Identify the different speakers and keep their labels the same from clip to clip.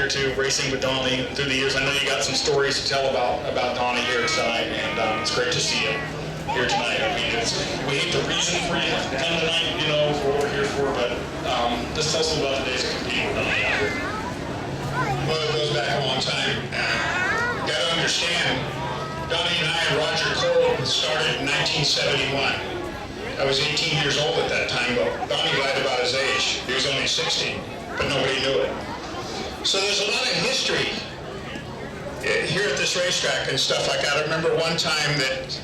Speaker 1: too, racing with Donnie through the years. I know you got some stories to tell about Donnie here tonight, and it's great to see you here tonight. I mean, we hate the reason for you to come tonight, you know, for what we're here for, but just tell us about the days of competing with Donnie out here.
Speaker 2: Well, it goes back a long time. You got to understand, Donnie and I and Roger Cole started in 1971. I was 18 years old at that time, but Donnie lied about his age. He was only 16, but nobody knew it. So there's a lot of history here at this racetrack and stuff like that. I remember one time that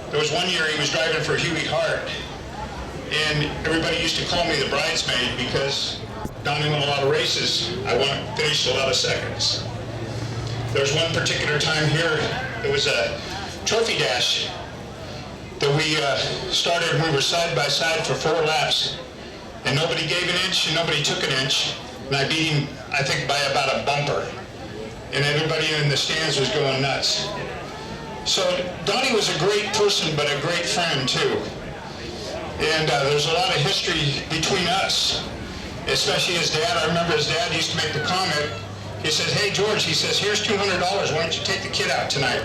Speaker 2: there was one year he was driving for Huey Hart, and everybody used to call me the bridesmaid because Donnie won a lot of races. I finished a lot of seconds. There was one particular time here, it was a trophy dash that we started, and we were side by side for 4 laps, and nobody gave an inch and nobody took an inch, and I beat him, I think, by about a bumper, and everybody in the stands was going nuts. So Donnie was a great person, but a great friend too, and there's a lot of history between us, especially his dad. I remember his dad used to make the comment, he says, "Hey George," he says, "here's $200, why don't you take the kid out tonight?"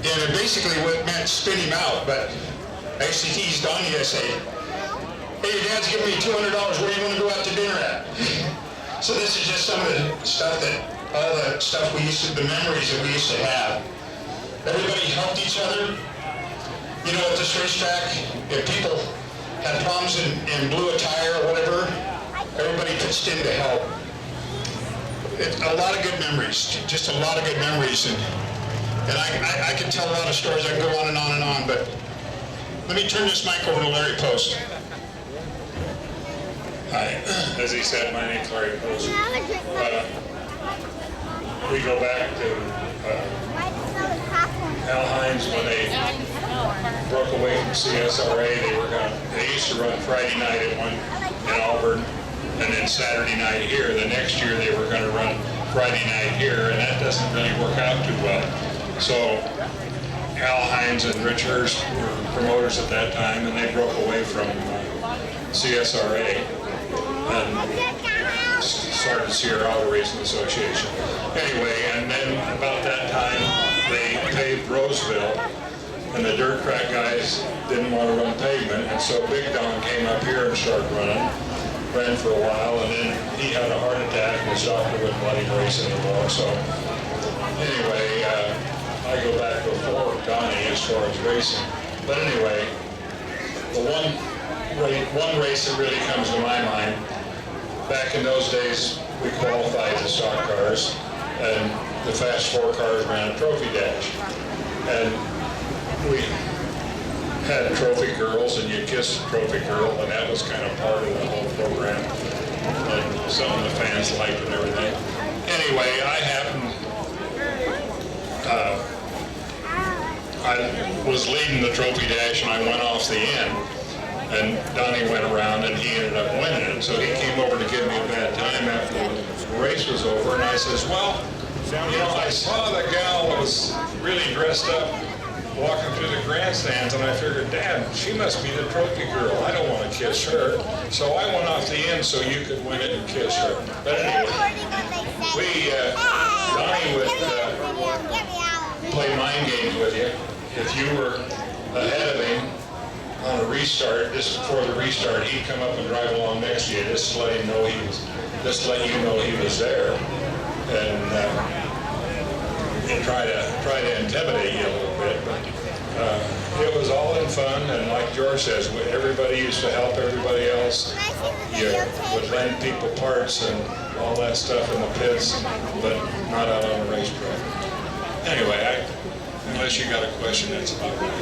Speaker 2: And it basically meant spin him out, but I used to tease Donnie, I say, "Hey, your dad's giving me $200, where do you want to go out to dinner at?" So this is just some of the stuff all the stuff the memories that we used to have. Everybody helped each other. You know, at this racetrack, if people had problems and blew a tire or whatever, everybody pitched in to help. A lot of good memories, just a lot of good memories. And I can tell a lot of stories. I can go on and on and on, but let me turn this mic over to Larry Post.
Speaker 3: Hi, as he said, my name's Larry Post. We go back to Al Hines when they broke away from CSRA. They used to run Friday night at one in Auburn, and then Saturday night here. The next year they were going to run Friday night here, and that doesn't really work out too well. So Al Hines and Rich Hurst were promoters at that time, and they broke away from CSRA and started Sierra Auto Racing Association. Anyway, and then about that time, they paved Roseville, and the dirt track guys didn't want to run pavement, and so Big Don came up here and started ran for a while, and then he had a heart attack, and his doctor wouldn't let him race anymore. So anyway, I go back before Donnie as far as racing. But anyway, the one race that really comes to my mind, back in those days, we qualified the stock cars, and the Fast 4 cars ran a trophy dash. And we had trophy girls, and you kissed the trophy girl, and that was kind of part of the whole program. And some of the fans liked it and everything. Anyway, I was leading the trophy dash, and I went off the end, and Donnie went around, and he ended up winning it. So he came over to give me a bad time after the race was over, and I says, "Well, you know, I saw the gal that was really dressed up walking through the grandstands, and I figured, Dad, she must be the trophy girl. I don't want to kiss her." So I went off the end so you could win it and kiss her. But anyway, Donnie would play mind games with you. If you were ahead of him on a restart, just before the restart, he'd come up and drive along next to you, just to let you know he was there, and try to intimidate you a little bit. But it was all in fun, and like George says, everybody used to help everybody else. You would lend people parts and all that stuff in the pits, but not out on the racetrack. Anyway, unless you got a question, that's about right.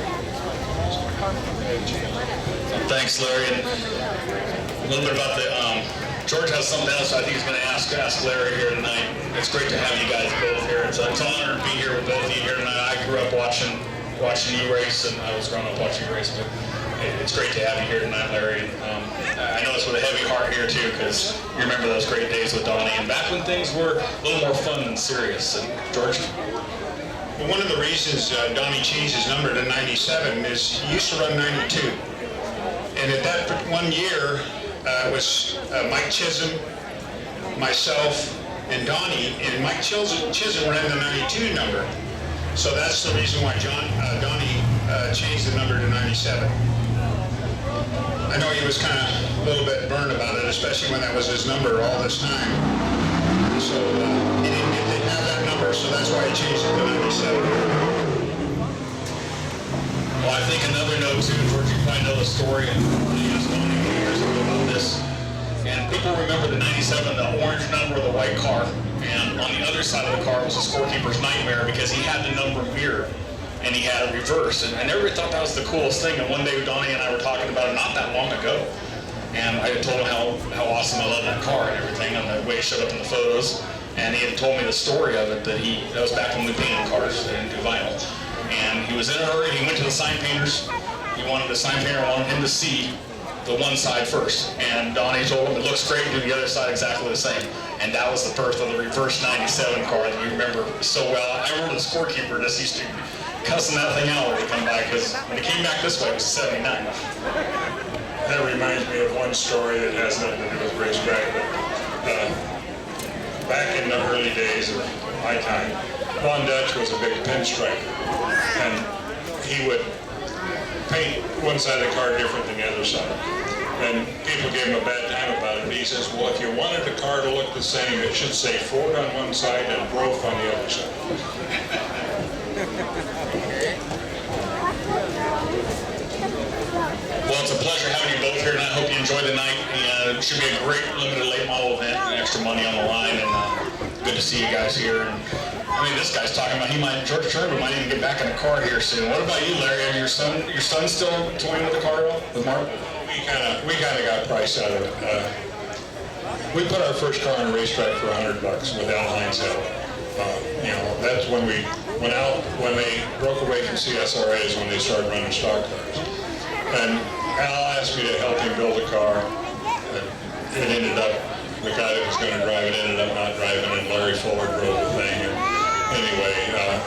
Speaker 1: Thanks, Larry. And a little bit about the George has something else I think he's going to ask Larry here tonight. It's great to have you guys both here. It's an honor to be here with both of you here tonight. I grew up watching you race, and I was growing up watching you race, but it's great to have you here tonight, Larry. I know it's with a heavy heart here too, because you remember those great days with Donnie, and back when things were a little more fun than serious. And George?
Speaker 2: Well, one of the reasons Donnie changed his number to 97 is he used to run 92. And at that one year, it was Mike Chisholm, myself, and Donnie and Mike Chisholm ran the 92 number. So that's the reason why Donnie changed the number to 97. I know he was kind of a little bit burned about it, especially when that was his number all this time. So he didn't get to have that number, so that's why he changed it to 97.
Speaker 1: Well, I think another note too, George, you probably know the story, and I asked Donnie a few years ago about this. And people remember the 97, the orange number of the white car. And on the other side of the car was a scorekeeper's nightmare because he had the number mirrored and he had a reverse. And everybody thought that was the coolest thing. And one day Donnie and I were talking about it not that long ago. And I had told him how awesome I love that car and everything, and the way it showed up in the photos. And he had told me the story of it, that was back when we painted cars and do vinyl. And he was in a hurry, he went to the sign painters. The sign painter wanted him to see the one side first. And Donnie told him it looks great, do the other side exactly the same. And that was the birth of the reverse 97 car that you remember so well. I remember the scorekeeper just used to cussing that thing out when he come by, because when he came back this way, it was 79.
Speaker 3: That reminds me of one story that has nothing to do with racetrack, but back in the early days of my time, Von Dutch was a big pinstriper, and he would paint one side of the car different than the other side. And people gave him a bad time about it. He says, well, if you wanted the car to look the same, it should say Ford on one side and Growth on the other side.
Speaker 1: Well, it's a pleasure having you both here, and I hope you enjoy the night. It should be a great limited late model event, and extra money on the line, and good to see you guys here. And I mean, this guy's talking about George Turnbull might even get back in the car here soon. What about you, Larry? And your son still toying with the car at all, with Mark?
Speaker 3: We kind of got priced out of it. We put our first car on a racetrack for $100 with Al Hines help. That's when we went out, when they broke away from CSRAs, when they started running stock cars. And Al asked me to help him build a car. It ended up, the guy that was going to drive it ended up not driving, and Larry Fuller drove the thing. And anyway,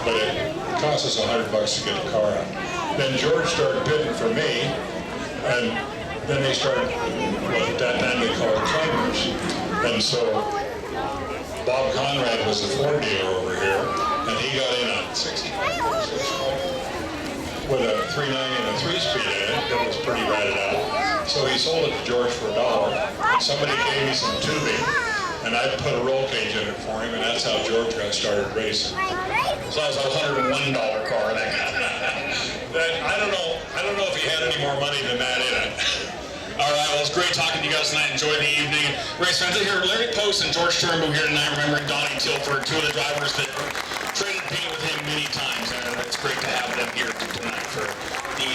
Speaker 3: but it cost us $100 to get the car out. Then George started bidding for me, and then they started, at that time they called it trainers. And so Bob Conrad was the Ford dealer over here, and he got in a 65 with a 390 and a 3-speed in it that was pretty ratted out. So he sold it to George for $1. And somebody gave me some tubing, and I put a roll cage in it for him, and that's how George got started racing.
Speaker 1: So that was a $101 car.
Speaker 3: I don't know if he had any more money than that in it.
Speaker 1: All right, well, it's great talking to you guys tonight. Enjoy the evening. Race fans, I hear Larry Post and George Turnbull here tonight, remembering Donnie Tilford, two of the drivers that traded paint with him many times, and it's great to have them here tonight for the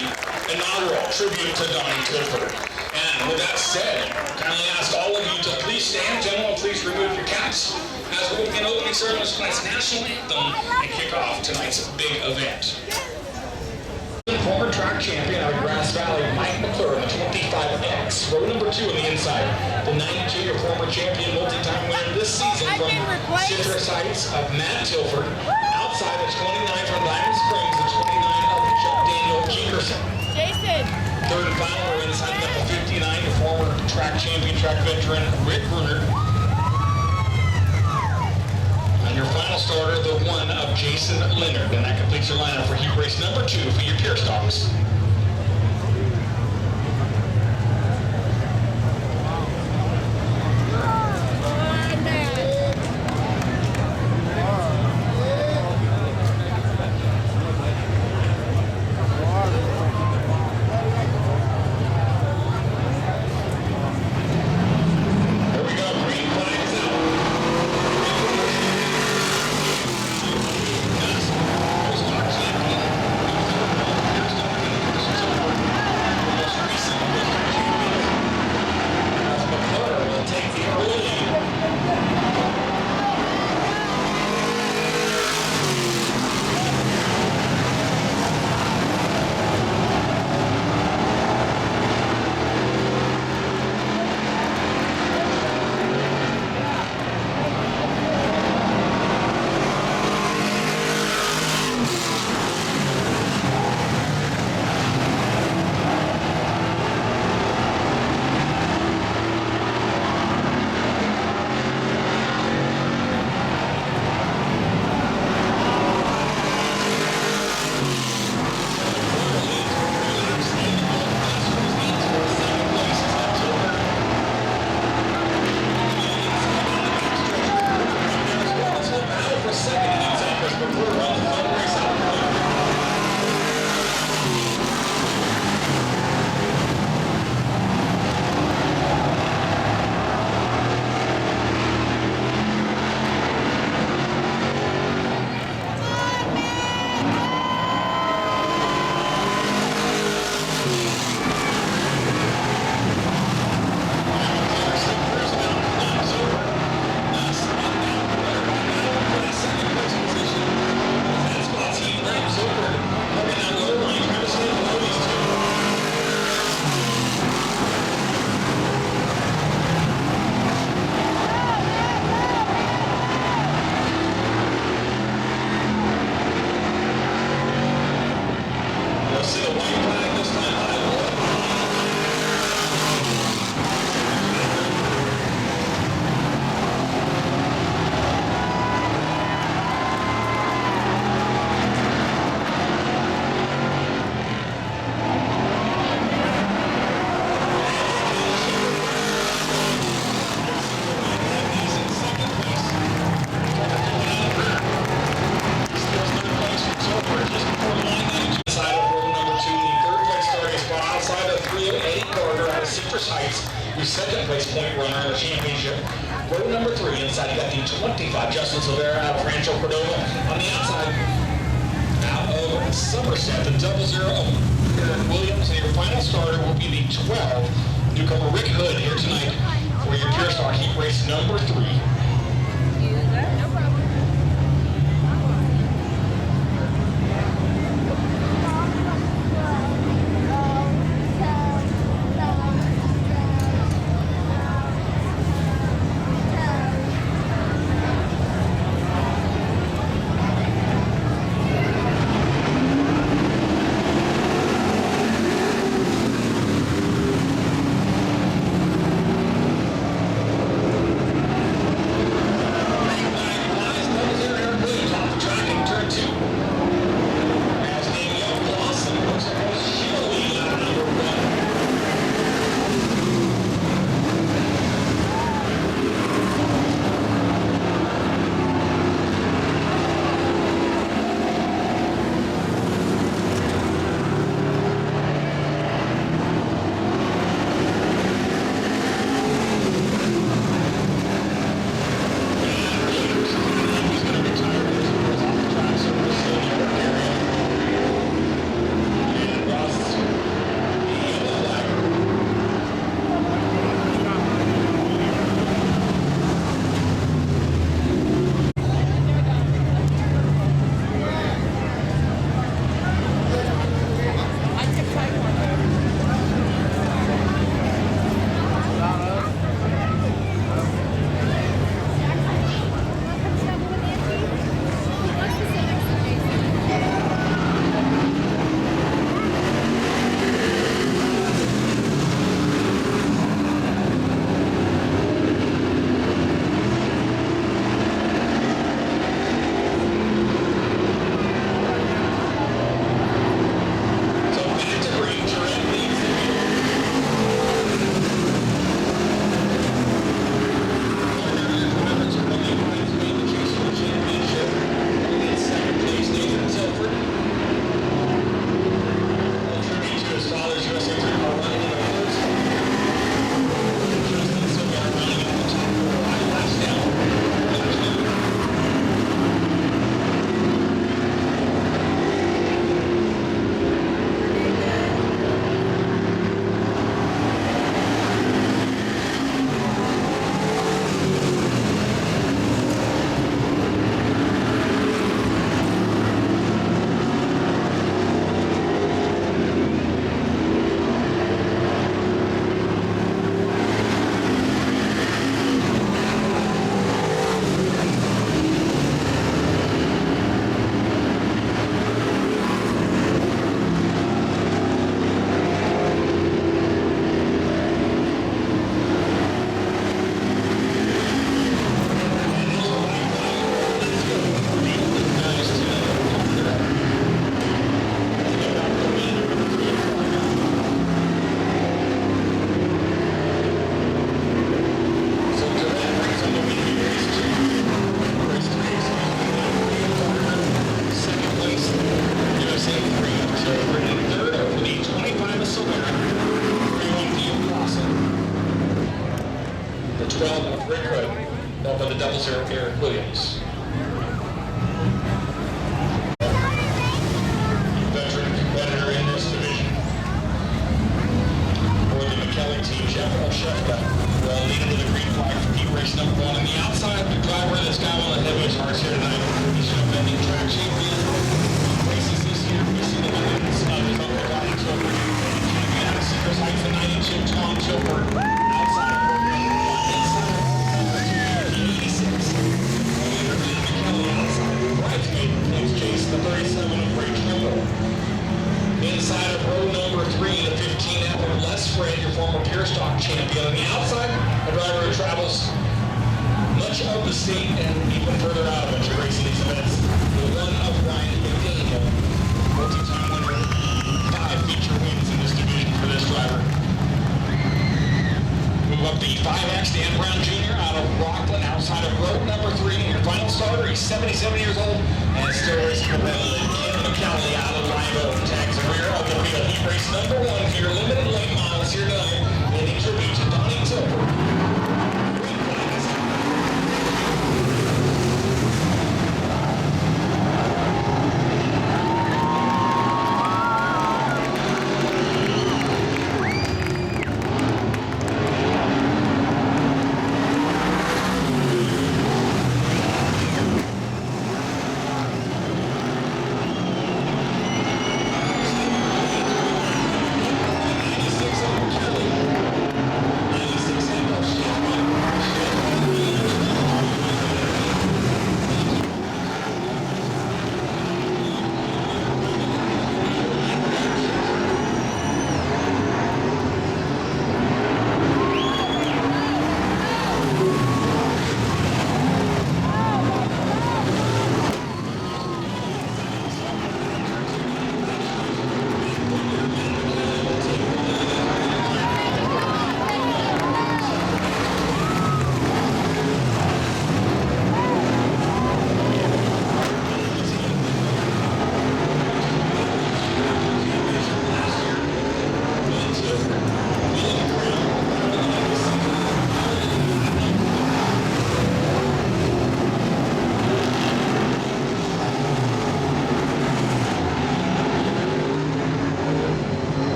Speaker 1: inaugural tribute to Donnie Tilford. And with that said, kindly ask all of you to please stand, gentlemen, please remove your caps as we begin opening ceremony for tonight's national anthem and kick off tonight's big event. Former track champion out of Grass Valley, Mike McClure in the 25X, row number 2 on the inside. The 92-year former champion, multi-time winner this season from Citrus Heights of Matt Tilford. Outside the 29 from Diamond Springs, the 29 of Daniel Keekerson.
Speaker 4: Jason.
Speaker 1: Third and final, we're inside the 59, the former track champion, track veteran, Rick Bruner. And your final starter, the 1 of Jason Leonard. And that completes your lineup for heat race number 2 for your Pierce Dogs. Championship. Row number 3, inside you got the 25, Justin Silvera out of Rancho Cordova. On the outside, out of Somerset, the 00 of Eric Williams. And your final starter will be the 12, newcomer Rick Hood here tonight for your Pure Stock Heat Race number 3.
Speaker 4: No problem.
Speaker 1: By the 00 Eric Williams. Veteran competitor in this division. For the McKelly team, Jeff Olszewska will lead into the green flag for Heat Race number 1. On the outside, the driver that's got one of the heaviest hearts here tonight. He's a defending track champion. Races this year. We see the evidence of his uncle Donnie Tilford. Champion out of Citrus Heights, the 92 Tom Tilford. Outside of the 37 of Ray Trimble. Inside of row number 3, the 15F of Les Fred, your former Pure Stock champion. On the outside, a driver who travels much of the state and even further out of it to race these events. The one of Ryan McDaniel, multi-time winner, 5 feature wins in this division for this driver. Move up the 5X, Dan Brown Jr. out of Rockland, outside of row number 3. Your final starter, he's 77 years old and still racing competitively. Ken McKelly out of Live Oak.